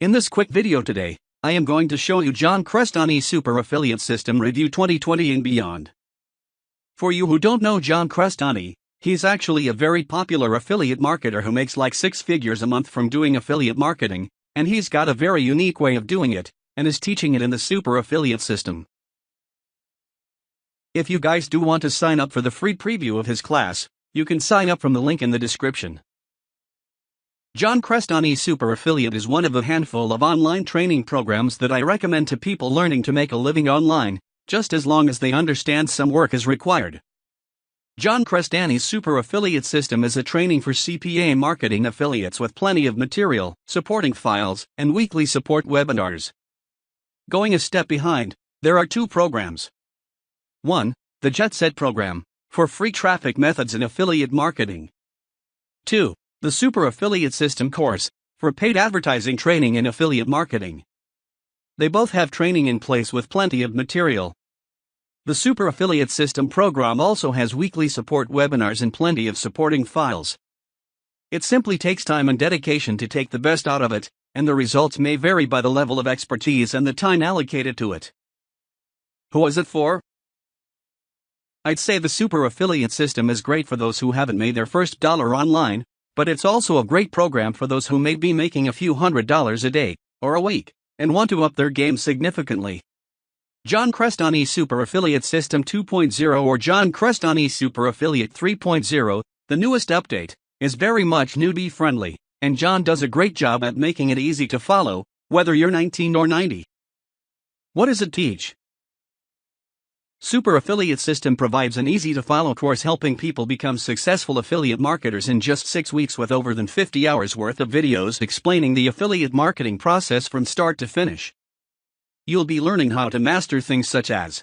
In this quick video today, I am going to show you John Crestani's Super Affiliate System Review 2020 and beyond. For you who don't know John Crestani, he's actually a very popular affiliate marketer who makes like 6 figures a month from doing affiliate marketing, and he's got a very unique way of doing it, and is teaching it in the Super Affiliate System. If you guys do want to sign up for the free preview of his class, you can sign up from the link in the description. John Crestani's Super Affiliate is one of a handful of online training programs that I recommend to people learning to make a living online, just as long as they understand some work is required. John Crestani's Super Affiliate System is a training for CPA marketing affiliates with plenty of material, supporting files, and weekly support webinars. Going a step behind, there are 2 programs. 1. The Jet Set program, for free traffic methods in affiliate marketing. 2. The Super Affiliate System course, for paid advertising training in affiliate marketing. They both have training in place with plenty of material. The Super Affiliate System program also has weekly support webinars and plenty of supporting files. It simply takes time and dedication to take the best out of it, and the results may vary by the level of expertise and the time allocated to it. Who is it for? I'd say the Super Affiliate System is great for those who haven't made their first dollar online, but it's also a great program for those who may be making a few $100s a day, or a week, and want to up their game significantly. John Crestani's Super Affiliate System 2.0 or John Crestani's Super Affiliate 3.0, the newest update, is very much newbie friendly, and John does a great job at making it easy to follow, whether you're 19 or 90. What does it teach? Super Affiliate System provides an easy-to-follow course helping people become successful affiliate marketers in just 6 weeks with over than 50 hours worth of videos explaining the affiliate marketing process from start to finish. You'll be learning how to master things such as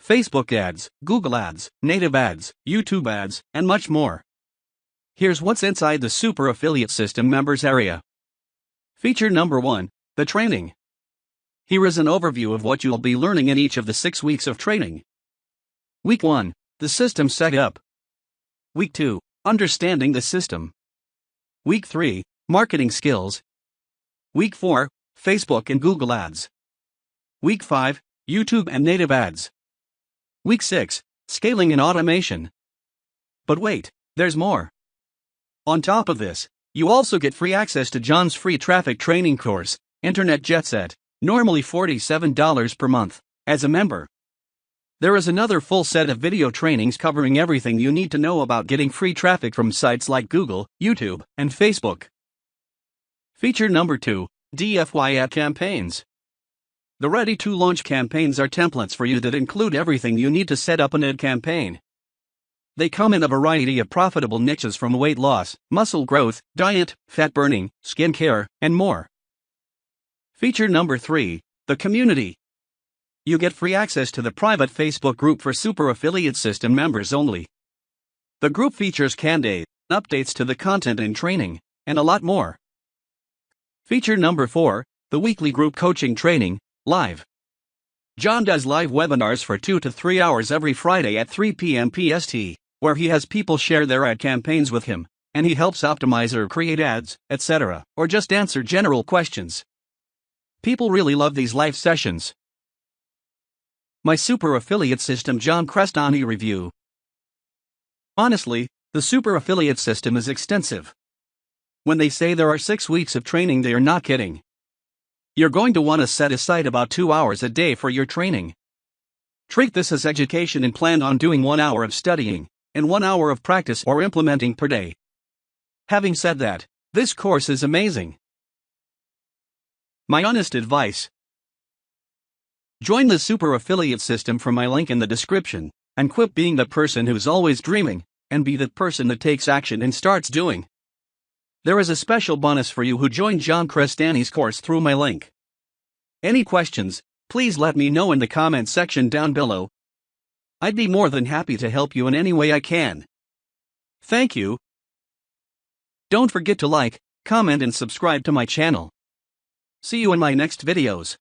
Facebook ads, Google ads, native ads, YouTube ads, and much more. Here's what's inside the Super Affiliate System members area. Feature number 1, the training. Here is an overview of what you'll be learning in each of the 6 weeks of training. Week 1, the system setup. Week 2, understanding the system. Week 3, marketing skills. Week 4, Facebook and Google ads. Week 5, YouTube and native ads. Week 6, scaling and automation. But wait, there's more. On top of this, you also get free access to John's free traffic training course, Internet Jet Set, normally $47 per month, as a member. There is another full set of video trainings covering everything you need to know about getting free traffic from sites like Google, YouTube, and Facebook. Feature number 2, DFY ad campaigns. The ready-to-launch campaigns are templates for you that include everything you need to set up an ad campaign. They come in a variety of profitable niches from weight loss, muscle growth, diet, fat burning, skincare, and more. Feature number 3, the community. You get free access to the private Facebook group for Super Affiliate System members only. The group features canned updates to the content and training, and a lot more. Feature number 4, the weekly group coaching training, live. John does live webinars for 2 to 3 hours every Friday at 3 p.m. PST, where he has people share their ad campaigns with him, and he helps optimize or create ads, etc., or just answer general questions. People really love these live sessions. My Super Affiliate System John Crestani review. Honestly, the Super Affiliate System is extensive. When they say there are 6 weeks of training, they are not kidding. You're going to want to set aside about 2 hours a day for your training. Treat this as education and plan on doing 1 hour of studying, and 1 hour of practice or implementing per day. Having said that, this course is amazing. My honest advice: join the Super Affiliate System from my link in the description, and quit being the person who's always dreaming, and be the person that takes action and starts doing. There is a special bonus for you who join John Crestani's course through my link. Any questions, please let me know in the comment section down below. I'd be more than happy to help you in any way I can. Thank you. Don't forget to like, comment and subscribe to my channel. See you in my next videos.